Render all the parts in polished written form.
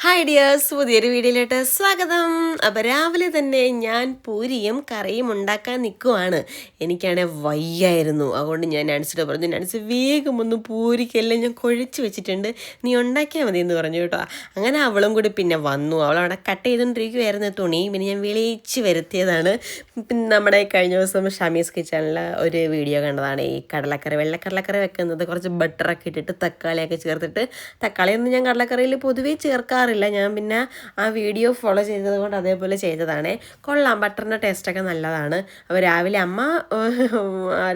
Hi dears, പുതിയൊരു വീഡിയോയിലോട്ട് സ്വാഗതം. അപ്പോൾ രാവിലെ തന്നെ ഞാൻ പൂരിയും കറിയും ഉണ്ടാക്കാൻ നിൽക്കുവാണ്. എനിക്കാണെ വയ്യായിരുന്നു. അതുകൊണ്ട് ഞാൻ നാൻസിയോട് പറഞ്ഞു, നാൻസി വേഗം ഒന്ന് പൂരിക്കെല്ലാം ഞാൻ കുഴച്ച് വെച്ചിട്ടുണ്ട്, നീ ഉണ്ടാക്കിയാൽ മതി എന്ന് പറഞ്ഞു കേട്ടോ. അങ്ങനെ അവളും കൂടി പിന്നെ വന്നു. അവളവിടെ കട്ട് ചെയ്തുകൊണ്ടിരിക്കുമായിരുന്നു തുണി. പിന്നെ ഞാൻ വിളിച്ച് വരുത്തിയതാണ്. പിന്നെ നമ്മുടെ കഴിഞ്ഞ ദിവസം ഷമീസ് കിച്ചണിൽ ഒരു വീഡിയോ കണ്ടതാണ്, ഈ കടലക്കറി വെള്ളക്കടലക്കറി വെക്കുന്നത്. കുറച്ച് ബട്ടറൊക്കെ ഇട്ടിട്ട് തക്കാളിയൊക്കെ ചേർത്തിട്ട്. തക്കാളിയൊന്നും ഞാൻ കടലക്കറിയിൽ പൊതുവേ ചേർക്കാറില്ല. ഞാൻ പിന്നെ ആ വീഡിയോ ഫോളോ ചെയ്തത് കൊണ്ട് അതേപോലെ ചെയ്തതാണ്. കൊള്ളാം, ബട്ടറിൻ്റെ ടേസ്റ്റൊക്കെ നല്ലതാണ്. അപ്പോൾ രാവിലെ അമ്മ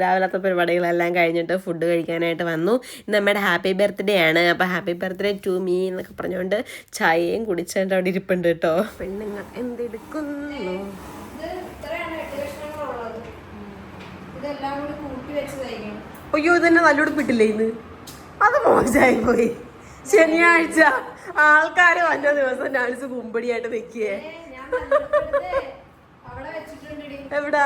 രാവിലത്തെ പരിപാടികളെല്ലാം കഴിഞ്ഞിട്ട് ഫുഡ് കഴിക്കാനായിട്ട് വന്നു. ഇന്ന് അമ്മയുടെ ഹാപ്പി ബർത്ത്ഡേ ആണ്. അപ്പോൾ ഹാപ്പി ബർത്ത്ഡേ ടു മീ എന്നൊക്കെ പറഞ്ഞുകൊണ്ട് ചായയും കുടിച്ചിട്ട് അവിടെ ഇരിപ്പുണ്ട് കേട്ടോ. പെണ്ണുങ്ങൾ എന്തെടുക്കുന്നു? അയ്യോ, ഇതന്നെ നല്ലോടിപ്പിട്ടില്ലേ ഇന്ന്? അത് മോശമായി പോയി. ശനിയാഴ്ച ആൾക്കാര് വന്ന ദിവസം നാൻസ് കുമ്പടിയായിട്ട് വെക്കേ. എവിടാ?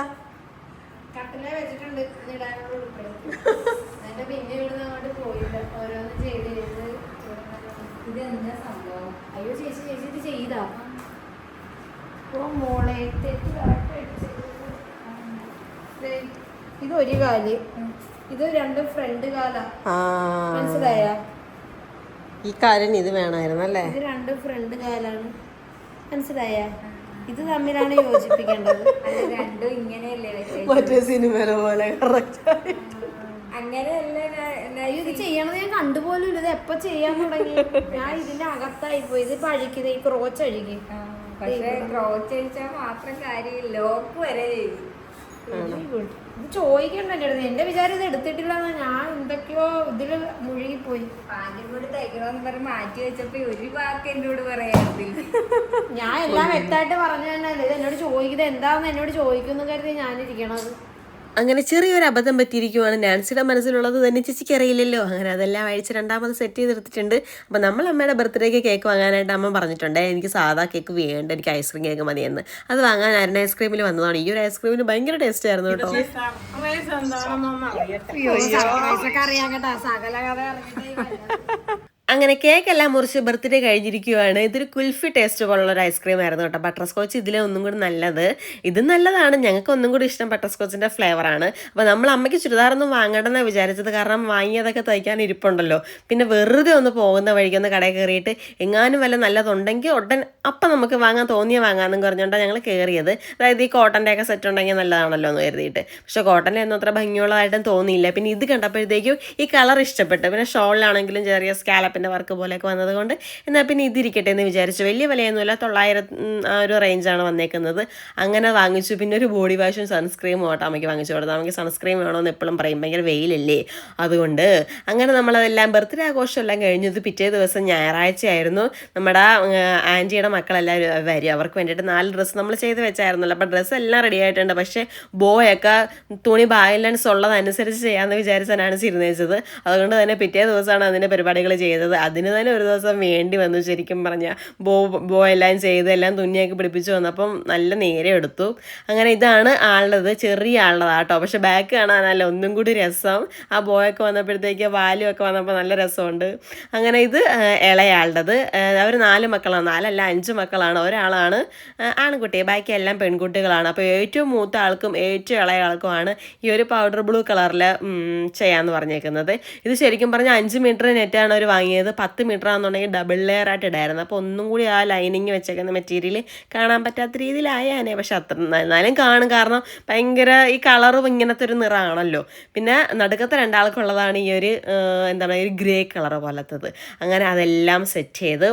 ഇത് ഒരു കാല്, ഇത് രണ്ട് ഫ്രണ്ട് കാലാ. മനസ്സിലായ? ഈ കാലിന് ഇത് വേണമായിരുന്നു അല്ലേ? ഇത് രണ്ട് ഫ്രണ്ട് കാലാണ്. മനസ്സിലായ? ഇത് തമ്മിലാണ് യോജിപ്പിക്കേണ്ടത്. രണ്ടും ഇങ്ങനെയല്ലേ? മറ്റേ സിനിമയിലെ പോലെ അങ്ങനെയല്ല. ഇത് ചെയ്യണത് ഞാൻ കണ്ടുപോലും ഇല്ല. ഇത് എപ്പോ ചെയ്യാൻ തുടങ്ങി? ഞാൻ ഇതിന്റെ അകത്തായി പോയി. ഇത് പഴിക്കുന്നത്, ഈ ക്രോച്ച് അഴുകി. പക്ഷേ ക്രോച്ച് അഴിച്ചാൽ മാത്രം കാര്യമില്ല, ലോക്ക് വരെ ചെയ്തു. ഇത് ചോദിക്കണ്ട എന്റെ വിചാരം ഇത് എടുത്തിട്ടില്ല. ഞാൻ എന്തൊക്കെയോ ഇതില് മുഴുകിപ്പോയി. പാൻറ്റും കൂടി തയ്ക്കണമെന്ന് പറഞ്ഞ് മാറ്റി വെച്ചപ്പോ ഒരു വാക്ക് എന്നോട് പറയാറില്ല. ഞാൻ എല്ലാം വ്യക്തമായിട്ട് പറഞ്ഞു തന്നെയല്ലേ ഇത് എന്നോട് ചോദിക്കുന്നത്. എന്താന്ന് എന്നോട് ചോദിക്കുന്നു കരുതി ഞാനിരിക്കണത്. അങ്ങനെ ചെറിയൊരു അബദ്ധം പറ്റിയിരിക്കുവാണ്. നാൻസിയുടെ മനസ്സിലുള്ളത് തന്നെ ചേച്ചിക്ക് അറിയില്ലല്ലോ. അങ്ങനെ അതെല്ലാം അഴിച്ച് രണ്ടാമത് സെറ്റ് ചെയ്തെടുത്തിട്ടുണ്ട്. അപ്പോൾ നമ്മൾ അമ്മയുടെ ബർത്ത്ഡേക്ക് കേക്ക് വാങ്ങാനായിട്ട് അമ്മ പറഞ്ഞിട്ടുണ്ട്. എനിക്ക് സാധാ കേക്ക് വേണ്ട, എനിക്ക് ഐസ്ക്രീം കേക്ക് മതിയെന്ന്. അത് വാങ്ങാൻ അരുൺ ഐസ്ക്രീമിൽ വന്നതാണ്. ഈ ഒരു ഐസ്ക്രീമിന് ഭയങ്കര ടേസ്റ്റ് ആയിരുന്നു കേട്ടോ. അറിയാം കേട്ടോ, സകല കഥ അറിഞ്ഞിട്ട്. അങ്ങനെ കേക്കെല്ലാം മുറിച്ച് ബർത്ത്ഡേ കഴിഞ്ഞിരിക്കുവാണ്. ഇതൊരു കുൽഫി ടേസ്റ്റ് പോലുള്ള ഒരു ഐസ്ക്രീം ആയിരുന്നു കേട്ടോ. ബട്ടർ സ്കോച്ച് ഇതിലെ ഒന്നും കൂടി നല്ലത്. ഇത് നല്ലതാണ്, ഞങ്ങൾക്ക് ഒന്നും കൂടി ഇഷ്ടം ബട്ടർ സ്കോച്ചിൻ്റെ ഫ്ലേവറാണ്. അപ്പോൾ നമ്മൾ അമ്മയ്ക്ക് ചുരിദാറൊന്നും വാങ്ങണമെന്നാണ് വിചാരിച്ചത്. കാരണം വാങ്ങിയതൊക്കെ തയ്ക്കാൻ ഇരിപ്പുണ്ടല്ലോ. പിന്നെ വെറുതെ ഒന്ന് പോകുന്ന വഴിക്കൊന്ന് കടയിൽ കയറിയിട്ട് എങ്ങാനും വല്ല നല്ലതുണ്ടെങ്കിൽ അപ്പം നമുക്ക് വാങ്ങാൻ തോന്നിയ വാങ്ങാമെന്ന് പറഞ്ഞുകൊണ്ടാണ് ഞങ്ങൾ കയറിയത്. അതായത് ഈ കോട്ടൻ്റെയൊക്കെ സെറ്റ് ഉണ്ടെങ്കിൽ നല്ലതാണല്ലോ എന്ന് കരുതിയിട്ട്. പക്ഷേ കോട്ടൻ്റെ അത്ര ഭംഗിയുള്ളതായിട്ടും തോന്നിയില്ല. പിന്നെ ഇത് കണ്ടപ്പോഴത്തേക്കും ഈ കളർ ഇഷ്ടപ്പെട്ടു. പിന്നെ ഷോളിലാണെങ്കിലും ചെറിയ സ്കാലപ്പ് വർക്ക് പോലെയൊക്കെ വന്നതുകൊണ്ട് എന്നാൽ പിന്നെ ഇതിരിക്കട്ടെ എന്ന് വിചാരിച്ചു. വലിയ വിലയൊന്നുമില്ല, 900 ആ ഒരു റേഞ്ചാണ് വന്നേക്കുന്നത്. അങ്ങനെ വാങ്ങിച്ചു. പിന്നെ ഒരു ബോഡി വാഷും സൺസ്ക്രീമും ആട്ടോ അമ്മയ്ക്ക് വാങ്ങിച്ചു കൊടുത്തു. നമുക്ക് സൺസ്ക്രീം വേണമെന്ന് എപ്പോഴും പറയും, ഭയങ്കര വെയിലല്ലേ, അതുകൊണ്ട്. അങ്ങനെ നമ്മളതെല്ലാം ബർത്ത്ഡേ ആഘോഷം എല്ലാം കഴിഞ്ഞത് പിറ്റേ ദിവസം ഞായറാഴ്ചയായിരുന്നു. നമ്മുടെ ആൻറ്റിയുടെ മക്കളെല്ലാവരും വരും. അവർക്ക് വേണ്ടിയിട്ട് 4 ഡ്രസ്സ് നമ്മൾ ചെയ്ത് വെച്ചായിരുന്നല്ലോ. അപ്പോൾ ഡ്രസ്സ് എല്ലാം റെഡി ആയിട്ടുണ്ട്. പക്ഷേ ബോയൊക്കെ തുണി ബാലൻസ് ഉള്ളതനുസരിച്ച് ചെയ്യാമെന്ന് വിചാരിച്ചാണ് ഇരുന്നേച്ചത്. അതുകൊണ്ട് തന്നെ പിറ്റേ ദിവസമാണ് അതിൻ്റെ പരിപാടികൾ ചെയ്തത്. അതിന് തന്നെ ഒരു ദിവസം വേണ്ടി വന്നു. ശരിക്കും പറഞ്ഞാൽ ബോ എല്ലാം ചെയ്ത് എല്ലാം തുന്നിയൊക്കെ പിടിപ്പിച്ച് വന്നപ്പം നല്ല നേരെ എടുത്തു. അങ്ങനെ ഇതാണ് ആളുള്ളത്, ചെറിയ ആളുള്ളതാട്ടോ. പക്ഷെ ബാക്ക് കാണാനല്ല ഒന്നും കൂടി രസം. ആ ബോയൊക്കെ വന്നപ്പോഴത്തേക്ക് വാലുമൊക്കെ വന്നപ്പോൾ നല്ല രസമുണ്ട്. അങ്ങനെ ഇത് ഇളയാളുടേത്. അവർ 4 മക്കളാണ്, 4 അല്ല 5 മക്കളാണ്. ഒരാളാണ് ആൺകുട്ടി, ബാക്കി എല്ലാം പെൺകുട്ടികളാണ്. അപ്പോൾ ഏറ്റവും മൂത്ത ആൾക്കും ഏറ്റവും ഇളയ ആൾക്കുമാണ് ഈ ഒരു പൗഡർ ബ്ലൂ കളറിൽ ചെയ്യാമെന്ന് പറഞ്ഞേക്കുന്നത്. ഇത് ശരിക്കും പറഞ്ഞാൽ 5 മീറ്റർ നെറ്റാണ് അവർ വാങ്ങിയത്. 10 മീറ്റർ ആണെന്നുണ്ടെങ്കിൽ ഡബിൾ ലെയർ ആയിട്ട് ഇടായിരുന്നു. അപ്പോൾ ഒന്നും കൂടി ആ ലൈനിങ് വെച്ചേക്കുന്ന മെറ്റീരിയൽ കാണാൻ പറ്റാത്ത രീതിയിലായാനേ. പക്ഷെ അത്ര എന്നാലും കാണും, കാരണം ഭയങ്കര ഈ കളറും ഇങ്ങനത്തെ ഒരു നിറമാണല്ലോ. പിന്നെ നടുക്കത്തെ 2 ആൾക്കുള്ളതാണ് ഈ ഒരു എന്താണ് ഒരു ഗ്രേ കളർ പോലത്തത്. അങ്ങനെ അതെല്ലാം സെറ്റ് ചെയ്ത്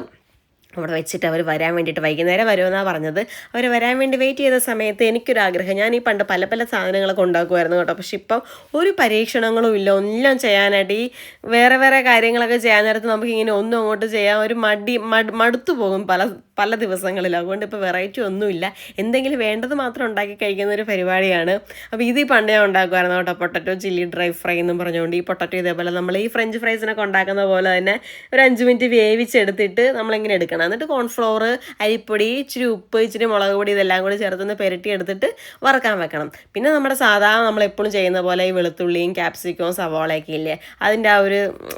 അവിടെ വെച്ചിട്ട് അവർ വരാൻ വേണ്ടിയിട്ട് വൈകുന്നേരം വരുമെന്നാണ് പറഞ്ഞത്. അവർ വരാൻ വേണ്ടി വെയിറ്റ് ചെയ്ത സമയത്ത് എനിക്കൊരാഗ്രഹം, ഞാൻ ഈ പണ്ട് പല പല സാധനങ്ങളൊക്കെ ഉണ്ടാക്കുമായിരുന്നു കേട്ടോ. പക്ഷെ ഇപ്പം ഒരു പരീക്ഷണങ്ങളും ഇല്ല എല്ലാം ചെയ്യാനായിട്ട്. ഈ വേറെ വേറെ കാര്യങ്ങളൊക്കെ ചെയ്യാൻ നേരത്ത് നമുക്കിങ്ങനെ ഒന്നും അങ്ങോട്ട് ചെയ്യാൻ ഒരു മടുത്തു പോകും പല പല ദിവസങ്ങളിലും. അതുകൊണ്ട് ഇപ്പോൾ വെറൈറ്റി ഒന്നുമില്ല, എന്തെങ്കിലും വേണ്ടത് മാത്രം ഉണ്ടാക്കി കഴിക്കുന്ന ഒരു പരിപാടിയാണ്. അപ്പോൾ ഇത് പണ്ട് ഞാൻ ഉണ്ടാക്കുമായിരുന്നു കേട്ടോ, പൊട്ടറ്റോ ചില്ലി ഡ്രൈ ഫ്രൈ എന്നും പറഞ്ഞുകൊണ്ട്. ഈ പൊട്ടറ്റോ ഇതേപോലെ നമ്മൾ ഈ ഫ്രഞ്ച് ഫ്രൈസിനൊക്കെ ഉണ്ടാക്കുന്ന പോലെ തന്നെ ഒരു 5 മിനിറ്റ് വേവിച്ചെടുത്തിട്ട് നമ്മളിങ്ങനെ എടുക്കണം. എന്നിട്ട് കോൺഫ്ലോർ, അരിപ്പൊടി, ഇച്ചിരി ഉപ്പ്, ഇച്ചിരി മുളക് പൊടി ഇതെല്ലാം കൂടി ചേർത്തൊന്ന് പെരട്ടി എടുത്തിട്ട് വറക്കാൻ വെക്കണം. പിന്നെ നമ്മുടെ സാധാരണ നമ്മളെപ്പോഴും ചെയ്യുന്ന പോലെ ഈ വെളുത്തുള്ളിയും ക്യാപ്സിക്കവും സവോളയൊക്കെ ഇല്ലേ, അതിൻ്റെ ആ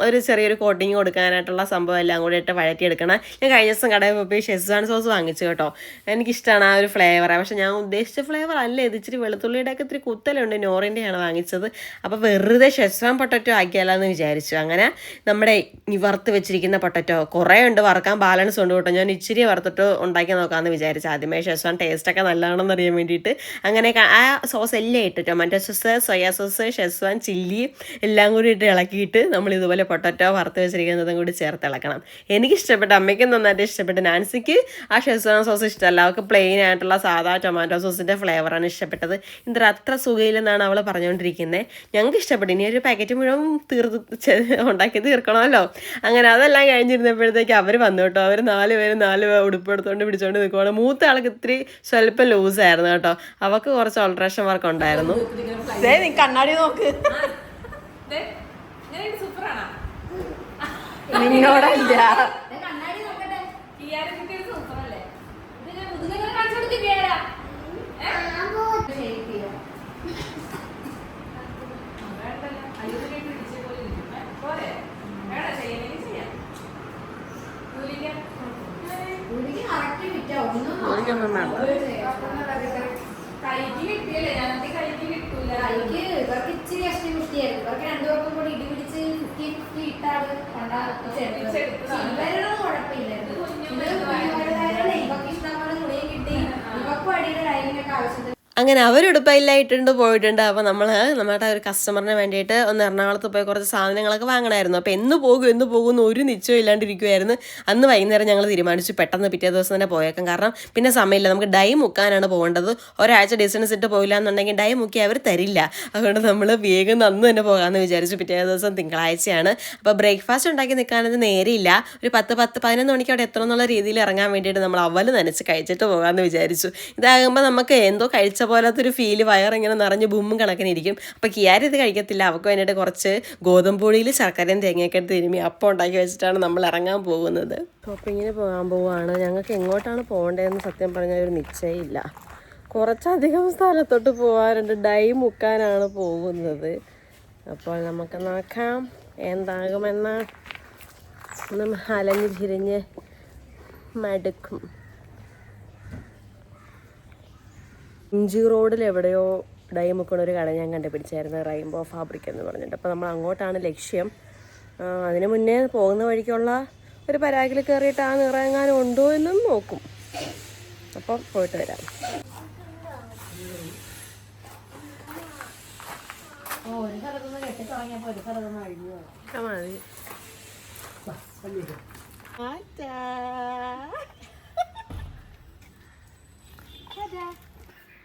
ഒരു ചെറിയൊരു കോട്ടിങ് കൊടുക്കാനായിട്ടുള്ള സംഭവം എല്ലാം കൂടി ഇട്ട് വഴറ്റിയെടുക്കണം. ഞാൻ കഴിഞ്ഞ ദിവസം കടയിൽ പോയി ഷെസ്വാൻ സോസ് വാങ്ങിച്ചു കേട്ടോ. എനിക്കിഷ്ടമാണ് ആ ഒരു ഫ്ലേവർ. പക്ഷെ ഞാൻ ഉദ്ദേശിച്ച ഫ്ലേവർ അല്ല ഇത്. ഇച്ചിരി വെളുത്തുള്ളിയുടെ ഒക്കെ ഇത്തിരി കുത്തലുണ്ട്. നോറിൻ്റെയാണ് വാങ്ങിച്ചത്. അപ്പോൾ വെറുതെ ഷെസ്വാൻ പൊട്ടറ്റോ ആക്കിയാലോ എന്ന് വിചാരിച്ചു. അങ്ങനെ നമ്മുടെ ഈ വറുത്ത് വെച്ചിരിക്കുന്ന പൊട്ടറ്റോ കുറേ ഉണ്ട്, വറുക്കാൻ ബാലൻസ് ഉണ്ട് കേട്ടോ. ഞാൻ ഇച്ചിരി വറുത്തിട്ട് ഉണ്ടാക്കി നോക്കാമെന്ന് വിചാരിച്ചു. ആദ്യമേ ഷെസ്വാൻ ടേസ്റ്റൊക്കെ നല്ലതാണെന്ന് അറിയാൻ വേണ്ടിയിട്ട് അങ്ങനെ ആ സോസ് എല്ലാം ഇട്ട്, tomato sauce, soya sauce, schezwan chilli എല്ലാം കൂടി ഇട്ട് ഇളക്കിയിട്ട് നമ്മൾ ഇതുപോലെ പൊട്ടറ്റോ വറുത്ത് വെച്ചിരിക്കുന്നതും കൂടി ചേർത്ത് ഇളക്കണം. എനിക്കിഷ്ടപ്പെട്ടു, അമ്മയ്ക്കും നന്നായിട്ട് ഇഷ്ടപ്പെട്ടു. നാൻസിക്ക് ആ ഷെസ്വാൻ സോസ് ഇഷ്ടമല്ല, അവൾക്ക് പ്ലെയിൻ ആയിട്ടുള്ള സാധാ ടൊമാറ്റോ സോസിൻ്റെ ഫ്ലേവറാണ് ഇഷ്ടപ്പെട്ടത്. ഇത് അത്ര സുഖയില്ലെന്നാണ് അവൾ പറഞ്ഞുകൊണ്ടിരിക്കുന്നത്. ഞങ്ങൾക്ക് ഇഷ്ടപ്പെട്ടു. ഇനി ഒരു പാക്കറ്റ് മുഴുവൻ ഉണ്ടാക്കി തീർക്കണമല്ലോ. അങ്ങനെ അതെല്ലാം കഴിഞ്ഞിരുന്നപ്പോഴത്തേക്ക് അവർ വന്നു കേട്ടോ. അവർ 4 പേര് ഉടുപ്പ് എടുത്തുകൊണ്ട് പിടിച്ചുകൊണ്ട് നിൽക്കുവാണ്. മൂത്ത ആൾക്ക് ഇത്തിരി സ്വല്പം ലൂസായിരുന്നു കേട്ടോ. അവൾക്ക് കുറച്ച് ഓൾട്രേഷൻ വർക്ക് ഉണ്ടായിരുന്നു. കണ്ണാടി നോക്ക്, നിന്നോടല്ല. ഇവർക്ക് ഇച്ചിരി കഷ്ടി കുട്ടിയായിരുന്നു. ഇവർക്ക് 2 പേർക്കും കൂടി ഇടി പിടിച്ച് 50-50 ഇട്ടാണ് കുഴപ്പമില്ലായിരുന്നു. ഇവർക്ക് ഇഷ്ടം പോലെ തുണിയും കിട്ടി. ഇവർക്കും അടിയുടെ ലൈനിങ്ങൊക്കെ ആവശ്യത്തിന്. അങ്ങനെ അവരുടുപ്പയിലായിട്ടുണ്ട് പോയിട്ടുണ്ട്. അപ്പോൾ നമ്മുടെ ഒരു കസ്റ്റമറിന് വേണ്ടിയിട്ട് ഒന്ന് എറണാകുളത്ത് പോയി കുറച്ച് സാധനങ്ങളൊക്കെ വാങ്ങണമായിരുന്നു. അപ്പോൾ എന്ന് പോകും എന്ന് ഒരു നിശ്ചയം ഇല്ലാണ്ടിരിക്കുമായിരുന്നു. അന്ന് വൈകുന്നേരം ഞങ്ങൾ തീരുമാനിച്ചു പെട്ടെന്ന് പിറ്റേ ദിവസം തന്നെ പോയേക്കാം. കാരണം പിന്നെ സമയമില്ല, നമുക്ക് ഡൈ മുക്കാനാണ് പോകേണ്ടത്. ഒരാഴ്ച ഡിസ്റ്റൻസ് ഇട്ട് പോയില്ല എന്നുണ്ടെങ്കിൽ ഡൈ മുക്കി അവർ തരില്ല. അതുകൊണ്ട് നമ്മൾ വേഗം അന്ന് തന്നെ പോകാമെന്ന് വിചാരിച്ചു. പിറ്റേ ദിവസം തിങ്കളാഴ്ചയാണ്. അപ്പോൾ ബ്രേക്ക്ഫാസ്റ്റ് ഉണ്ടാക്കി നിൽക്കാനത് നേരെയില്ല. ഒരു 10-11 മണിക്ക് അവിടെ എത്തണം എന്നുള്ള രീതിയിൽ ഇറങ്ങാൻ വേണ്ടിയിട്ട് നമ്മൾ അവൽ നനച്ച് കഴിച്ചിട്ട് പോകാമെന്ന് വിചാരിച്ചു. ഇതാകുമ്പോൾ നമുക്ക് എന്തോ കഴിച്ച പോലത്തൊരു ഫീല്, വയറിങ്ങനെ നിറഞ്ഞ് ബുമ്മും കണക്കിനിരിക്കും. അപ്പോൾ കിയാരി ഇത് കഴിക്കത്തില്ല. അവൾക്ക് വേണ്ടിയിട്ട് കുറച്ച് ഗോതമ്പ് പൊടിയിൽ ശർക്കരയും തേങ്ങയൊക്കെ എടുത്ത് തിരുമ്മി അപ്പം ഉണ്ടാക്കി വെച്ചിട്ടാണ് നമ്മൾ ഇറങ്ങാൻ പോകുന്നത്. ഷോപ്പിങ്ങിന് പോകാൻ പോവുകയാണ്. ഞങ്ങൾക്ക് എങ്ങോട്ടാണ് പോകേണ്ടതെന്ന് സത്യം പറഞ്ഞാൽ ഒരു നിശ്ചയമില്ല. കുറച്ചധികം സ്ഥലത്തോട്ട് പോകാറുണ്ട്. ഡൈ മുക്കാനാണ് പോകുന്നത്. അപ്പോൾ നമുക്ക് നോക്കാം എന്താകുമെന്ന്. ഒന്ന് അലഞ്ഞ് തിരിഞ്ഞ് മടുക്കും. ഇഞ്ചി റോഡിൽ എവിടെയോ ഡൈ മുക്കണ ഒരു കട ഞാൻ കണ്ടുപിടിച്ചായിരുന്നു, റെയിൻബോ ഫാബ്രിക് എന്ന് പറഞ്ഞിട്ട്. അപ്പോൾ നമ്മൾ അങ്ങോട്ടാണ് ലക്ഷ്യം. അതിന് മുന്നേ പോകുന്ന വഴിക്കുള്ള ഒരു പരാഗിൽ കയറിയിട്ട് ആ നിറയെങ്ങാനും ഉണ്ടോ എന്നും നോക്കും. അപ്പം പോയിട്ട് വരാം.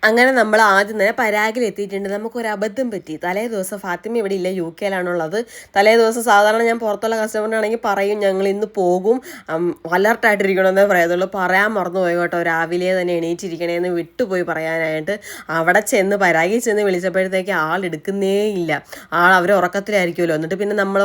അങ്ങനെ നമ്മൾ ആദ്യം തന്നെ പരാഗിൽ എത്തിയിട്ടുണ്ട്. നമുക്കൊരു അബദ്ധം പറ്റി. തലേ ദിവസം ഫാത്തിമ ഇവിടെ ഇല്ല, UK യിലാണുള്ളത്. തലേ ദിവസം സാധാരണ ഞാൻ പുറത്തുള്ള കസ്റ്റമറിനാണെങ്കിൽ പറയും ഞങ്ങൾ ഇന്ന് പോകും, അലർട്ടായിട്ടിരിക്കണമെന്നേ പറയത്തുള്ളൂ. പറയാൻ മറന്നുപോയി കേട്ടോ. രാവിലെ തന്നെ എണീറ്റിരിക്കണേന്ന് വിട്ടുപോയി പറയാനായിട്ട്. അവിടെ ചെന്ന് പരാഗിൽ ചെന്ന് വിളിച്ചപ്പോഴത്തേക്ക് ആളെടുക്കുന്നേ ഇല്ല. അവർ ഉറക്കത്തിലായിരിക്കുമല്ലോ. എന്നിട്ട് പിന്നെ നമ്മൾ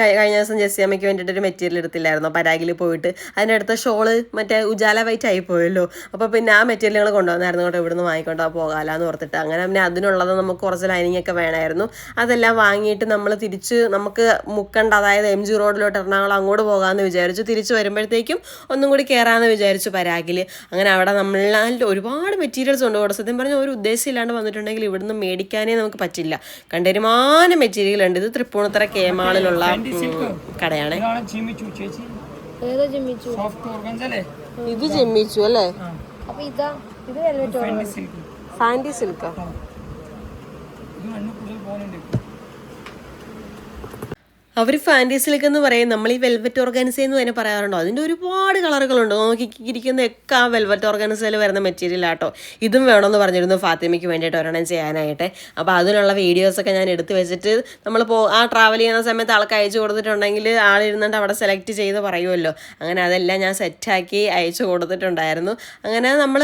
കഴിഞ്ഞ ദിവസം ജെസ്സി അമ്മയ്ക്ക് വേണ്ടിയിട്ടൊരു മെറ്റീരിയൽ എടുത്തില്ലായിരുന്നു പരാഗിൽ പോയിട്ട്. അതിനടുത്ത ഷോള് മറ്റേ ഉജാല വൈറ്റ് ആയി പോയല്ലോ. അപ്പോൾ പിന്നെ ആ മെറ്റീരിയൽ ഞങ്ങൾ കൊണ്ടുവന്നായിരുന്നു കേട്ടോ. ഇവിടുന്ന് വാങ്ങിക്കൊണ്ടോ പോകാമെന്ന് ഓർത്തിട്ട്. അങ്ങനെ പിന്നെ അതിനുള്ളത് നമുക്ക് കുറച്ച് ലൈനിങ് ഒക്കെ വേണമായിരുന്നു. അതെല്ലാം വാങ്ങിയിട്ട് നമ്മൾ തിരിച്ച് നമുക്ക് മുക്കണ്ട, അതായത് MG റോഡിലോട്ട് എറണാകുളം അങ്ങോട്ട് പോകാമെന്ന് വിചാരിച്ചു. തിരിച്ച് വരുമ്പോഴത്തേക്കും ഒന്നും കൂടി കയറാമെന്ന് വിചാരിച്ചു പരാഗിൽ. അങ്ങനെ അവിടെ നമ്മളാൽ ഒരുപാട് മെറ്റീരിയൽസ് ഉണ്ട് കേട്ടോ. സത്യം പറഞ്ഞാൽ ഒരു ഉദ്ദേശം ഇല്ലാണ്ട് വന്നിട്ടുണ്ടെങ്കിൽ ഇവിടുന്ന് മേടിക്കാനേ നമുക്ക് പറ്റില്ല. കണ്ടൊരുമാനം മെറ്റീരിയൽ ഉണ്ട്. ഇത് തൃപ്പൂണിത്തറ KMall-ലുള്ള കടയാണ്. ഇത് ജിമ്മിച്ചു അല്ലേ? അപ്പൊ ഇത് ഫാൻറ്റി സിൽക്കാ. അവർ ഫാൻറ്റി സിൽക്ക് എന്ന് പറയും, നമ്മൾ ഈ വെൽവെറ്റ് ഓർഗാൻസ എന്ന് തന്നെ പറയാറുണ്ടോ, അതിൻ്റെ ഒരുപാട് കളറുകളുണ്ട്. നോക്കിയിരിക്കുന്നതൊക്കെ ആ വെൽവെറ്റ് ഓർഗാൻസയിൽ വരുന്ന മെറ്റീരിയൽ ആട്ടോ. ഇതും വേണമെന്ന് പറഞ്ഞിരുന്നു ഫാത്തിമയ്ക്ക് വേണ്ടിയിട്ട് ഒരെണ്ണം ചെയ്യാനായിട്ട്. അപ്പോൾ അതിനുള്ള വീഡിയോസൊക്കെ ഞാൻ എടുത്ത് വെച്ചിട്ട് നമ്മൾ ആ ട്രാവൽ ചെയ്യുന്ന സമയത്ത് ആൾക്ക് അയച്ചു കൊടുത്തിട്ടുണ്ടെങ്കിൽ ആളിരുന്നിട്ട് അവിടെ സെലക്ട് ചെയ്ത് പറയുമല്ലോ, അങ്ങനെ അതെല്ലാം ഞാൻ സെറ്റാക്കി അയച്ചു കൊടുത്തിട്ടുണ്ടായിരുന്നു. അങ്ങനെ നമ്മൾ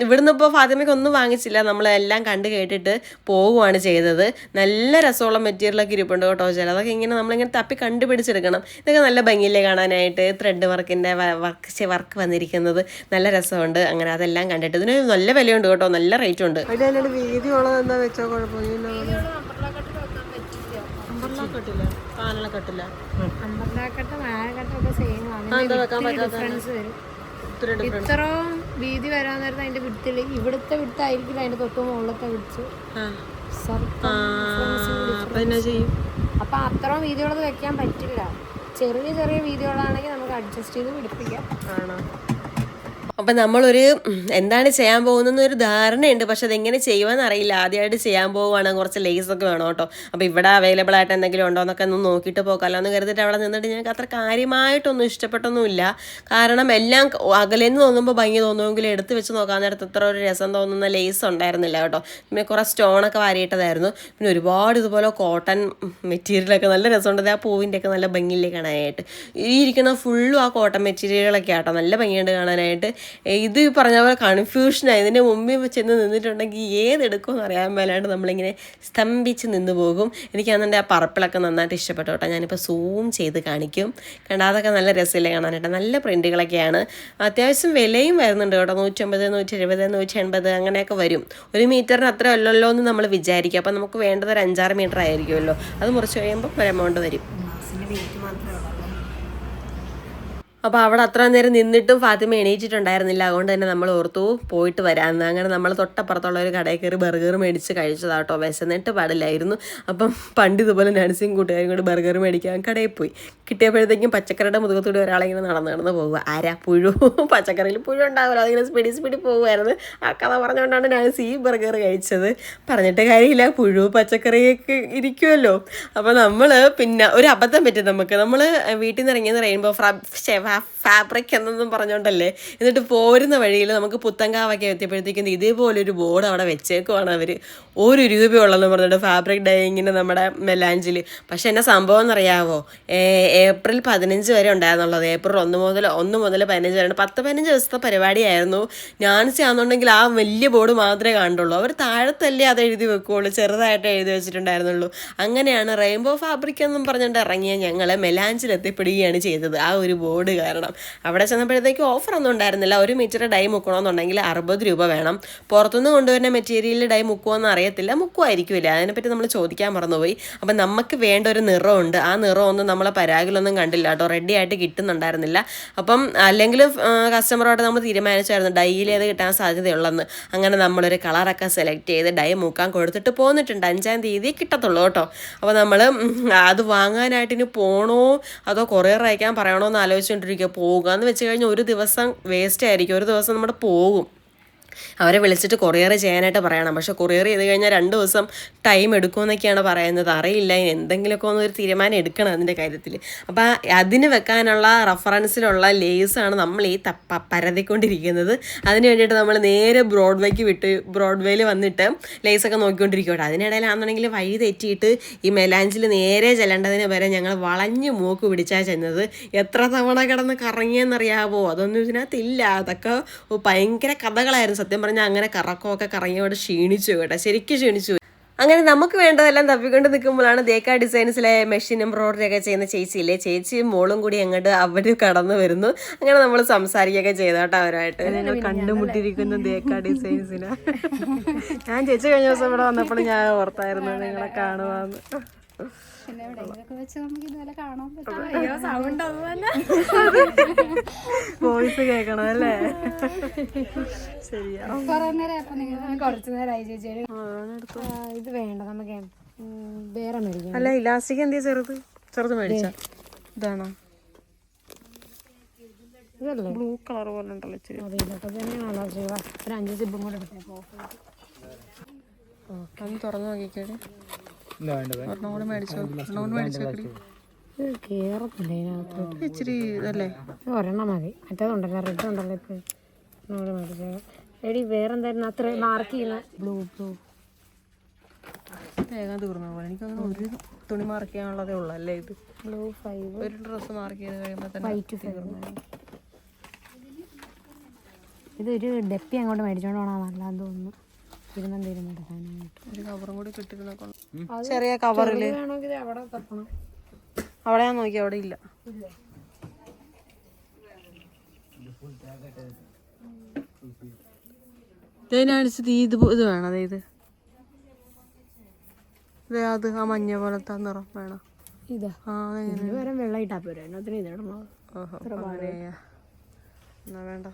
ഇവിടുന്ന് ഇപ്പോൾ ഫാത്തിമയ്ക്ക് ഒന്നും വാങ്ങിച്ചില്ല, നമ്മളെല്ലാം കണ്ട് കേട്ടിട്ട് പോവുകയാണ് ചെയ്തത്. നല്ല രസമുള്ള മെറ്റീരിയലൊക്കെ ഇരിപ്പുണ്ട് കേട്ടോ. ചിലതൊക്കെ ഇങ്ങനെ നമ്മളിങ്ങനെ തപ്പി കണ്ടുപിടിച്ചെടുക്കണം. ഇതൊക്കെ നല്ല ഭംഗിയില്ലേ കാണാനായിട്ട്, ത്രെഡ് വർക്കിൻ്റെ വർക്ക് വന്നിരിക്കുന്നത് നല്ല രസമുണ്ട്. അങ്ങനെ അതെല്ലാം കണ്ടിട്ട് ഇതിന് നല്ല വിലയുണ്ട് കേട്ടോ, നല്ല റേറ്റ് ഉണ്ട്. അതിൻ്റെ വീതി ഉള്ളത് എന്താ വെച്ചോ കുഴപ്പമില്ല. ഇത്രയും വീതി വരാൻ നേരത്തെ അതിന്റെ വിടത്തില് ഇവിടുത്തെ വിടത്തായിരിക്കില്ല അതിന്റെ തൊട്ട് മുകളിലത്തെ വിടിച്ച് അപ്പൊ അത്രയും വീതിയുള്ളത് വെക്കാൻ പറ്റില്ല. ചെറിയ ചെറിയ വീതികളാണെങ്കിൽ നമുക്ക് അഡ്ജസ്റ്റ് ചെയ്ത് പിടിപ്പിക്കാം. അപ്പം നമ്മളൊരു എന്താണ് ചെയ്യാൻ പോകുന്നതെന്നൊരു ധാരണയുണ്ട്, പക്ഷെ അതെങ്ങനെ ചെയ്യുവാന്ന് അറിയില്ല. ആദ്യമായിട്ട് ചെയ്യാൻ പോവുകയാണെങ്കിൽ കുറച്ച് ലേസൊക്കെ വേണം കേട്ടോ. അപ്പോൾ ഇവിടെ അവൈലബിൾ ആയിട്ട് എന്തെങ്കിലും ഉണ്ടോ എന്നൊക്കെ ഒന്ന് നോക്കിയിട്ട് പോകാമല്ലോ എന്ന് കരുതിയിട്ട് അവിടെ നിന്നിട്ട് ഞങ്ങൾക്ക് അത്ര കാര്യമായിട്ടൊന്നും ഇഷ്ടപ്പെട്ടൊന്നുമില്ല. കാരണം എല്ലാം അകലെന്ന് തോന്നുമ്പോൾ ഭംഗി തോന്നുമെങ്കിലും എടുത്ത് വെച്ച് നോക്കാൻ നേരത്ത് ഇത്ര ഒരു രസം തോന്നുന്ന ലേസ് ഉണ്ടായിരുന്നില്ല കേട്ടോ. പിന്നെ കുറേ സ്റ്റോണൊക്കെ വാരിയിട്ടതായിരുന്നു. പിന്നെ ഒരുപാട് ഇതുപോലെ കോട്ടൺ മെറ്റീരിയലൊക്കെ നല്ല രസമുണ്ട്. ആ പൂവിൻ്റെയൊക്കെ നല്ല ഭംഗിയില്ലേ കാണാനായിട്ട്. ഈ ഇരിക്കുന്ന ഫുള്ളും ആ കോട്ടൺ മെറ്റീരിയലുകളൊക്കെ ആട്ടോ, നല്ല ഭംഗിയുണ്ട് കാണാനായിട്ട്. ഇത് പറഞ്ഞ പോലെ കൺഫ്യൂഷനായി. ഇതിൻ്റെ മുമ്പിൽ ചെന്ന് നിന്നിട്ടുണ്ടെങ്കിൽ ഏതെടുക്കുമെന്ന് അറിയാൻ മേലാണ്ട് നമ്മളിങ്ങനെ സ്തംഭിച്ച് നിന്ന് പോകും. എനിക്കാണെന്നുണ്ടെങ്കിൽ ആ പർപ്പിളൊക്കെ നന്നായിട്ട് ഇഷ്ടപ്പെട്ടു കേട്ടോ. ഞാനിപ്പോൾ സൂം ചെയ്ത് കാണിക്കും. കണ്ട അതൊക്കെ നല്ല രസമില്ലേ കാണാനായിട്ട്, നല്ല പ്രിൻറ്റുകളൊക്കെയാണ്. അത്യാവശ്യം വിലയും വരുന്നുണ്ട് കേട്ടോ. 150, 170, 180 അങ്ങനെയൊക്കെ വരും. 1 മീറ്ററിന് അത്ര അല്ലല്ലോ എന്ന് നമ്മൾ വിചാരിക്കും. അപ്പം നമുക്ക് വേണ്ടത് ഒരു 5-6 മീറ്റർ ആയിരിക്കുമല്ലോ. അത് മുറിച്ച് കഴിയുമ്പോൾ ഒരു എമൗണ്ട് വരും. അപ്പോൾ അവിടെ അത്ര നേരം നിന്നിട്ടും ഫാത്തിമ എണീറ്റിട്ടുണ്ടായിരുന്നില്ല. അതുകൊണ്ട് തന്നെ നമ്മൾ ഓർത്തു പോയിട്ട് വരാമെന്ന്. അങ്ങനെ നമ്മൾ തൊട്ടപ്പുറത്തുള്ള ഒരു കടയിൽ കയറി ബർഗർ മേടിച്ച് കഴിച്ചതാട്ടോ. വിശന്നിട്ട് പാടില്ലായിരുന്നു. അപ്പം പണ്ട് ഇതുപോലെ നഴ്സിംഗ് കൂട്ടുകാരും കൂടി ബർഗർ മേടിക്കാൻ കടയിൽ പോയി. കിട്ടിയപ്പോഴത്തേക്കും പച്ചക്കറിയുടെ മുതുകത്തൂടി ഒരാളിങ്ങനെ നടന്ന് പോകുക. ആരാ പുഴു, പച്ചക്കറിയിൽ പുഴു ഉണ്ടാവില്ല, അതിങ്ങനെ സ്പീഡി പോകുമായിരുന്നു. ആ കഥ പറഞ്ഞുകൊണ്ടാണ് നഴ്സ് ഈ ബർഗർ കഴിച്ചത്. പറഞ്ഞിട്ട് കാര്യമില്ല, പുഴു പച്ചക്കറിയൊക്കെ ഇരിക്കുമല്ലോ. അപ്പോൾ നമ്മൾ പിന്നെ ഒരു അബദ്ധം പറ്റി നമുക്ക്. നമ്മൾ വീട്ടിൽ നിന്ന് ഇറങ്ങിയെന്ന് പറയുമ്പോൾ ഫാബ്രിക് എന്നൊന്നും പറഞ്ഞോണ്ടല്ലേ. എന്നിട്ട് പോരുന്ന വഴിയിൽ നമുക്ക് പുത്തൻകാവൊക്കെ എത്തിയപ്പോഴത്തേക്കും ഇതേപോലൊരു ബോർഡ് അവിടെ വെച്ചേക്കുവാണ് അവർ. 1 രൂപയുള്ളതെന്ന് പറഞ്ഞിട്ട് ഫാബ്രിക് ഡൈയിങ്ങിന് നമ്മുടെ മെലാഞ്ചിൽ. പക്ഷെ എന്നാ സംഭവം എന്നറിയാവോ, ഏപ്രിൽ 15 വരെ ഉണ്ടായിരുന്നുള്ളത്. ഏപ്രിൽ 1 മുതൽ 15 വരെ 10-15 ദിവസത്തെ പരിപാടിയായിരുന്നു. നാൻസി ആണെന്നുണ്ടെങ്കിൽ ആ വലിയ ബോർഡ് മാത്രമേ കണ്ടുള്ളൂ. അവർ താഴത്തല്ലേ അത് എഴുതി വെക്കുകയുള്ളൂ, ചെറുതായിട്ട് എഴുതി വെച്ചിട്ടുണ്ടായിരുന്നുള്ളൂ. അങ്ങനെയാണ് റെയിൻബോ ഫാബ്രിക് എന്നും പറഞ്ഞിട്ട് ഇറങ്ങിയ ഞങ്ങൾ മെലാഞ്ചിൽ എത്തിപ്പെടുകയാണ് ചെയ്തത് ആ ഒരു ബോർഡ് കാരണം. അവിടെ ചെന്നപ്പോഴത്തേക്ക് ഓഫറൊന്നും ഉണ്ടായിരുന്നില്ല. 1 മീറ്റർ ഡൈ മുക്കണമെന്നുണ്ടെങ്കിൽ 60 രൂപ വേണം. പുറത്തുനിന്ന് കൊണ്ടുവരുന്ന മെറ്റീരിയൽ ഡൈ മുക്കുമെന്ന് അറിയത്തില്ല, മുക്കുമായിരിക്കില്ല. അതിനെപ്പറ്റി നമ്മൾ ചോദിക്കാൻ മറന്നുപോയി. അപ്പം നമുക്ക് വേണ്ട ഒരു നിറമുണ്ട്. ആ നിറമൊന്നും നമ്മളെ പരാഗിലൊന്നും കണ്ടില്ല കേട്ടോ, റെഡി ആയിട്ട് കിട്ടുന്നുണ്ടായിരുന്നില്ല. അപ്പം അല്ലെങ്കിൽ കസ്റ്റമറോട് നമ്മൾ തീരുമാനിച്ചായിരുന്നു ഡൈയിൽ ഏത് കിട്ടാൻ സാധ്യതയുള്ളതെന്ന്. അങ്ങനെ നമ്മളൊരു കളറൊക്കെ സെലക്ട് ചെയ്ത് ഡൈ മുക്കാൻ കൊടുത്തിട്ട് പോന്നിട്ടുണ്ട്. 5-ാം തീയതി കിട്ടത്തുള്ളൂ കേട്ടോ. അപ്പോൾ നമ്മൾ അത് വാങ്ങാനായിട്ട് ഇനി പോകണോ അതോ കൊറിയർ അയക്കാൻ പറയണോ എന്ന് ആലോചിച്ചുകൊണ്ടിരിക്കുക. പോകുക എന്ന് വെച്ച് കഴിഞ്ഞാൽ ഒരു ദിവസം വേസ്റ്റ് ആയിരിക്കും. ഒരു ദിവസം നമ്മുടെ പോകും. അവരെ വിളിച്ചിട്ട് കൊറിയർ ചെയ്യാനായിട്ട് പറയണം. പക്ഷെ കൊറിയർ ചെയ്ത് കഴിഞ്ഞാൽ 2 ദിവസം ടൈം എടുക്കുമെന്നൊക്കെയാണ് പറയുന്നത്. അറിയില്ല, എന്തെങ്കിലുമൊക്കെ ഒന്നൊരു തീരുമാനം എടുക്കണം അതിൻ്റെ കാര്യത്തിൽ. അപ്പോൾ അതിന് വെക്കാനുള്ള റെഫറൻസിലുള്ള ലേസാണ് നമ്മൾ ഈ പരതിക്കൊണ്ടിരിക്കുന്നത്. അതിന് വേണ്ടിയിട്ട് നമ്മൾ നേരെ ബ്രോഡ്വേയിൽ വന്നിട്ട് ലേസൊക്കെ നോക്കിക്കൊണ്ടിരിക്കട്ടെ. അതിനിടയിലാണെന്നുണ്ടെങ്കിൽ വഴി തെറ്റിയിട്ട് ഈ മെലാഞ്ചിൽ നേരെ ചെല്ലേണ്ടതിന് വരെ ഞങ്ങൾ വളഞ്ഞ് മൂക്ക് പിടിച്ചാൽ ചെന്നത്. എത്ര തവണ കിടന്ന് കറങ്ങിയെന്നറിയാവോ, അതൊന്നും ഇതിനകത്തില്ല. അതൊക്കെ ഭയങ്കര കഥകളായിരുന്നു സത്യം പറഞ്ഞാൽ. അങ്ങനെ കറക്കമൊക്കെ കറങ്ങിയോടെ ക്ഷീണിച്ചു കേട്ടോ, ശരിക്കും ക്ഷീണിച്ചു. അങ്ങനെ നമുക്ക് വേണ്ടതെല്ലാം തപ്പിക്കൊണ്ട് നിൽക്കുമ്പോഴാണ് ദേക്ക ഡിസൈൻസിലെ മെഷീൻ എംബ്രോയിഡറി ഒക്കെ ചെയ്യുന്ന ചേച്ചിയില്ലേ, ചേച്ചിയും മോളും കൂടി അങ്ങോട്ട് അവർ കടന്നു വരുന്നു. അങ്ങനെ നമ്മൾ സംസാരിക്കുകയൊക്കെ ചെയ്തോട്ടോ അവരായിട്ട്. ഞങ്ങൾ കണ്ടുമുട്ടിയിരിക്കുന്നു ദേക്ക ഡിസൈൻസിന്. ഞാൻ ചേച്ചി കഴിഞ്ഞ ദിവസം ഇവിടെ വന്നപ്പോൾ ഞാൻ ഓർത്തായിരുന്നു നിങ്ങളെ കാണുവാന്ന്. വോയിസ് കേൾക്കണം അല്ലേ? ശരിയാ. കുറച്ചു നേരമായി ചേച്ചി ഇത് വേണ്ട, നമുക്ക് വേറെ മേടിക്കാം. അല്ല ഇലാസ്റ്റിക് എന്തിയാ ചെറുത് മേടിച്ച ഇതാണോ? ഇതല്ലേ ബ്ലൂ കളർ പോലെ ഉണ്ടല്ലോ ഇച്ചിരി. അതെ ഇതൊക്കെ തന്നെയാണോ? ഒരു 5 സിബും കൂടെ എടുത്തേക്കോ. അത് തുറന്നു നോക്കിക്കേടി. ഒരെണ്ണം കൂടെ മേടിച്ചോ. ഇത് കേറത്തില്ല ഇതിനകത്തോട്ട്. ഇച്ചിരി ഇതല്ലേ. ഒരെണ്ണം മതി. മറ്റേതുണ്ടല്ലോ റെഡ് ഉണ്ടല്ലോ ഇപ്പോൾ നമ്മൾ മേടിച്ചത്. എടി വേറെന്തായിരുന്നു അത്ര മാർക്ക് ചെയ്യുന്ന ബ്ലൂ തേങ്ങ തീർന്ന പോലെ എനിക്കങ്ങനെ ഒരു തുണി മാർക്ക് ചെയ്യാനുള്ളതേ ഉള്ളൂ അല്ലേ ഇത്. ബ്ലൂ 5 ഒരു ഡ്രസ്സ് മാർക്ക് ചെയ്ത് കഴിയുമ്പോൾ തന്നെ വൈറ്റ് 5. ഇതൊരു ഡെപ്പി അങ്ങോട്ട് മേടിച്ചോണ്ട് പോകണം നല്ലതെന്ന് തോന്നുന്നു. തിരുവനന്തപുരം ഒരു കവറും കൂടി കിട്ടിയിരുന്നൊക്കെ ചെറിയ കവറില് വേണമെങ്കിൽ അവിടെ തപ്പണം. അവിടെ ഞാൻ നോക്കി അവിടെ ഇല്ല. ഇതിനനുസരിച്ച് ഇത് വേണം. അതായത് അത് ആ മഞ്ഞ പോലത്തെ നിറം വേണം. ഇതാ ഇതിന് വരെ വെള്ളം ഇട്ടാ പോരാ. അതിന് ഇതിടണോ? എന്നാ വേണ്ട.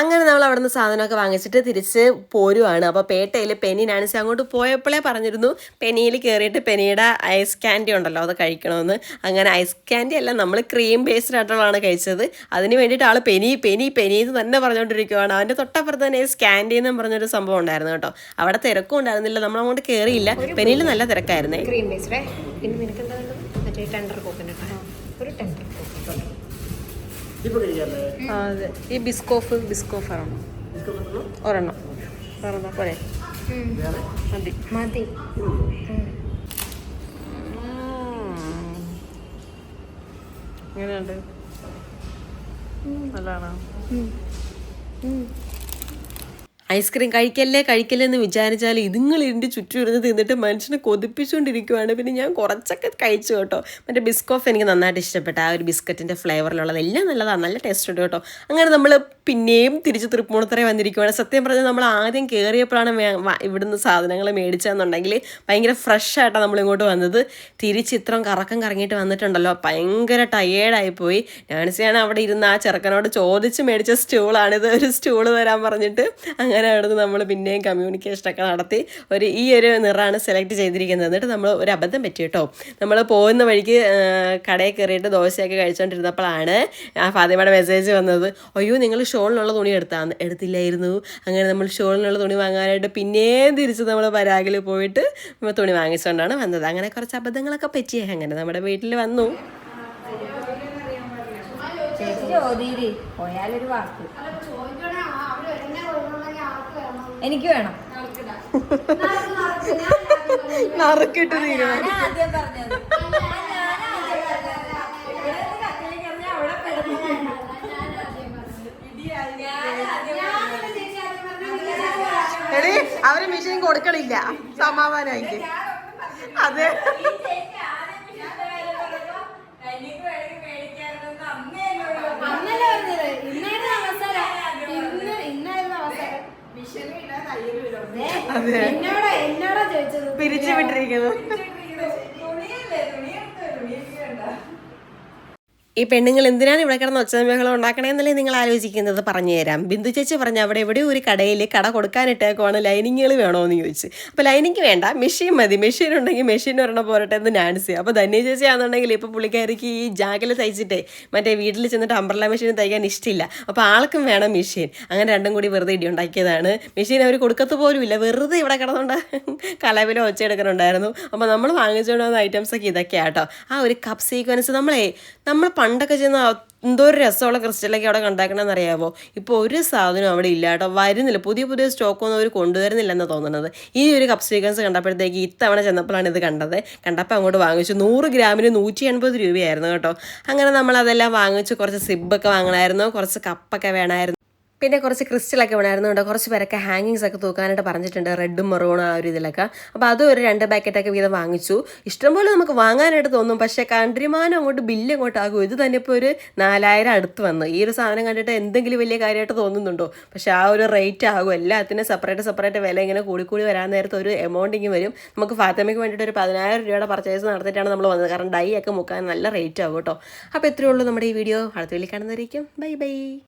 അങ്ങനെ നമ്മൾ അവിടെ നിന്ന് സാധനമൊക്കെ വാങ്ങിച്ചിട്ട് തിരിച്ച് പോരുവാണ്. അപ്പോൾ പേട്ടയിൽ പെനി നാൻസി അങ്ങോട്ട് പോയപ്പോഴേ പറഞ്ഞിരുന്നു പെനിയിൽ കയറിയിട്ട് പെനിയുടെ ഐസ് ക്യാൻഡി ഉണ്ടല്ലോ അത് കഴിക്കണമെന്ന്. അങ്ങനെ ഐസ് ക്യാൻഡി അല്ല, നമ്മൾ ക്രീം ബേസ്ഡ് ആയിട്ടുള്ളതാണ് കഴിച്ചത്. അതിന് വേണ്ടിയിട്ട് ആൾ പെനി എന്ന് തന്നെ പറഞ്ഞുകൊണ്ടിരിക്കുകയാണ്. അവൻ്റെ തൊട്ടപ്പുറത്ത് തന്നെ ഐസ് ക്യാൻഡി എന്നും പറഞ്ഞൊരു സംഭവം ഉണ്ടായിരുന്നു കേട്ടോ. അവിടെ തിരക്കും ഉണ്ടായിരുന്നില്ല, നമ്മളങ്ങോട്ട് കയറിയില്ല. പെനിയിൽ നല്ല തിരക്കായിരുന്നേ. Cream based. പിന്നെ നിനക്ക് എന്താ വേണ്ടത്? മറ്റേ ടെൻഡർ കോക്കനട്ട്. ഒരു ടെൻഡർ കോക്കനട്ട്. അതെ, ഈ ബിസ്കോഫാണോ ഒരെണ്ണം പോരെ? മതി. എങ്ങനെയുണ്ട്? നല്ലതാണോ? ഐസ്ക്രീം കഴിക്കല്ലേ എന്ന് വിചാരിച്ചാൽ ഇതുങ്ങൾ ഇതിൻ്റെ ചുറ്റും ഇരുന്ന് തിന്നിട്ട് മനുഷ്യനെ കൊതിപ്പിച്ചുകൊണ്ടിരിക്കുവാണ്. പിന്നെ ഞാൻ കുറച്ചൊക്കെ കഴിച്ചു കേട്ടോ. മറ്റേ ബിസ്കോഫ് എനിക്ക് നന്നായിട്ട് ഇഷ്ടപ്പെട്ട ആ ഒരു ബിസ്ക്കറ്റിൻ്റെ ഫ്ലേവറിലുള്ളത് എല്ലാം നല്ലതാണ്, നല്ല ടേസ്റ്റ് ഉണ്ട് കേട്ടോ. അങ്ങനെ നമ്മൾ പിന്നെയും തിരിച്ച് തൃപ്പൂണിത്തുറ വന്നിരിക്കുവാണ്. സത്യം പറഞ്ഞാൽ നമ്മൾ ആദ്യം കയറിയപ്പോഴാണ് ഇവിടുന്ന് സാധനങ്ങൾ മേടിച്ചതെന്നുണ്ടെങ്കിൽ ഭയങ്കര ഫ്രഷ് ആയിട്ടാണ് നമ്മളിങ്ങോട്ട് വന്നത്. തിരിച്ച് ഇത്രയും കറങ്ങിയിട്ട് വന്നിട്ടുണ്ടല്ലോ, ഭയങ്കര ടയേർഡായിപ്പോയി. നാൻസിയാണ് അവിടെ ഇരുന്ന് ആ ചെറുക്കനോട് ചോദിച്ച് മേടിച്ച സ്റ്റൂളാണിത്, ഒരു സ്റ്റൂള് തരാൻ പറഞ്ഞിട്ട്. അങ്ങനെ അവിടുന്ന് നമ്മൾ പിന്നെയും കമ്മ്യൂണിക്കേഷനൊക്കെ നടത്തി ഈ ഒരു നിറാണ് സെലക്ട് ചെയ്തിരിക്കുന്നത്. എന്നിട്ട് നമ്മൾ ഒരു അബദ്ധം പറ്റി കേട്ടോ. നമ്മൾ പോകുന്ന വഴിക്ക് കടയിൽ കയറിയിട്ട് ദോശയൊക്കെ കഴിച്ചുകൊണ്ടിരുന്നപ്പോഴാണ് ആ ഫാത്തിമയുടെ മെസ്സേജ് വന്നത്. അയ്യോ നിങ്ങൾ ഷോളിനുള്ള തുണി എടുത്തില്ലായിരുന്നു. അങ്ങനെ നമ്മൾ ഷോളിനുള്ള തുണി വാങ്ങാനായിട്ട് പിന്നെയും തിരിച്ച് നമ്മൾ പരാഗിൽ പോയിട്ട് തുണി വാങ്ങിച്ചുകൊണ്ടാണ് വന്നത്. അങ്ങനെ കുറച്ച് അബദ്ധങ്ങളൊക്കെ പറ്റിയേ. അങ്ങനെ നമ്മുടെ വീട്ടിൽ വന്നു. പോയാലൊരു വാക്ക് എനിക്ക് വേണം. നറുക്കിട്ട് തീരുമാനം. ആദ്യം പറഞ്ഞത് എടി അവര് മെഷീൻ കൊടുക്കണില്ല സമാധാനമായിട്ട്. അതെ, എന്നോടാ ചോദിച്ചത്. പിരിച്ചു വിട്ടിരിക്കുന്നു. ഈ പെണ്ണുങ്ങൾ എന്തിനാണ് ഇവിടെ കിടന്ന് ഒച്ചമേഖളം ഉണ്ടാക്കണേന്നല്ലേ നിങ്ങൾ ആലോചിക്കുന്നത്? പറഞ്ഞു തരാം. ബിന്ദു ചേച്ചി പറഞ്ഞ അവിടെ എവിടെയോ ഒരു കടയിൽ കട കൊടുക്കാനിട്ടേക്കുവാണ്, ലൈനിങ്ങുകൾ വേണോന്ന് ചോദിച്ചു. അപ്പോൾ ലൈനിങ് വേണ്ട, മെഷീൻ മതി. മെഷീൻ ഉണ്ടെങ്കിൽ മെഷീൻ ഒരെണ്ണം പോരട്ടെ എന്ന് നാൻസി. അപ്പോൾ ധന്യ ചേച്ചി ആണെന്നുണ്ടെങ്കിൽ ഇപ്പോൾ പുള്ളിക്കാരിക്ക് ഈ ജാക്കിൽ തയ്ച്ചിട്ടേ മറ്റേ വീട്ടിൽ ചെന്നിട്ട് അംബ്രല്ല മെഷീൻ തയ്ക്കാൻ ഇഷ്ടമില്ല. അപ്പോൾ ആൾക്കും വേണം മെഷീൻ. അങ്ങനെ രണ്ടും കൂടി വെറുതെ ഇടി ഉണ്ടാക്കിയതാണ്. മെഷീൻ അവർ കൊടുക്കത്ത് പോലുമില്ല, വെറുതെ ഇവിടെ കിടന്നുകൊണ്ട് കലവിലോ ഒച്ചയെടുക്കുന്നുണ്ടായിരുന്നു. അപ്പോൾ നമ്മൾ വാങ്ങിച്ചുകൊണ്ട് വന്ന ഐറ്റംസൊക്കെ ഇതൊക്കെയാട്ടോ. ആ ഒരു കപ്പ് സീക്വൻസ് നമ്മൾ പണ്ടൊക്കെ ചെന്ന് എന്തോ ഒരു രസമുള്ള ക്രിസ്റ്റലൊക്കെ അവിടെ കണ്ടാക്കണമെന്ന് അറിയാമോ? ഇപ്പോൾ ഒരു സാധനം അവിടെ ഇല്ല കേട്ടോ, വരുന്നില്ല. പുതിയ സ്റ്റോക്കൊന്നും അവർ കൊണ്ടുവരുന്നില്ലെന്ന് തോന്നുന്നത്. ഈ ഒരു കപ്പ് സീക്വൻസ് കണ്ടപ്പോഴത്തേക്ക് ഇത്തവണ ചെന്നപ്പോഴാണ് ഇത് കണ്ടപ്പോൾ അങ്ങോട്ട് വാങ്ങിച്ചു. 100 ഗ്രാമിന് 180 രൂപയായിരുന്നു കേട്ടോ. അങ്ങനെ നമ്മളതെല്ലാം വാങ്ങിച്ചു. കുറച്ച് സിബൊക്കെ വാങ്ങണമായിരുന്നു, കുറച്ച് കപ്പൊക്കെ വേണമായിരുന്നു, പിന്നെ കുറച്ച് ക്രിസ്റ്റലൊക്കെ വേണമായിരുന്നു കേട്ടോ. കുറച്ച് പേരൊക്കെ ഹാങ്ങിങ്സ് ഒക്കെ തൂക്കാനായിട്ട് പറഞ്ഞിട്ടുണ്ട്, റെഡും മെറൂണും ആ ഒരു ഇതിലൊക്കെ. അപ്പോൾ അതും ഒരു 2 പാക്കറ്റൊക്കെ വീതം വാങ്ങിച്ചു. ഇഷ്ടംപോലെ നമുക്ക് വാങ്ങാനായിട്ട് തോന്നും, പക്ഷേ കൺട്രിമാനം അങ്ങോട്ട് ബില്ല് അങ്ങോട്ടാകും. ഇത് തന്നെ ഇപ്പോൾ ഒരു 4000 അടുത്ത് വന്നു. ഈ ഒരു സാധനം കണ്ടിട്ട് എന്തെങ്കിലും വലിയ കാര്യമായിട്ട് തോന്നുന്നുണ്ടോ? പക്ഷേ ആ ഒരു റേറ്റ് ആകും. എല്ലാത്തിനും സെപ്പറേറ്റ് വില ഇങ്ങനെ കൂടി വരാൻ നേരത്തെ ഒരു എമൗണ്ടിങ് വരും. നമുക്ക് ഫാത്തിമയ്ക്ക് വേണ്ടിയിട്ട് ഒരു 10000 രൂപയുടെ പർച്ചേസ് നടത്തിയിട്ടാണ് നമ്മൾ വന്നത്. കാരണം ഡൈ ഒക്കെ മുക്കാൻ നല്ല റേറ്റ് ആകും കേട്ടോ. അപ്പോൾ ഇത്രയേ ഉള്ളൂ നമ്മുടെ ഈ വീഡിയോ. അടുത്ത വീട്ടിൽ കാണുന്നതായിരിക്കും. ബൈ.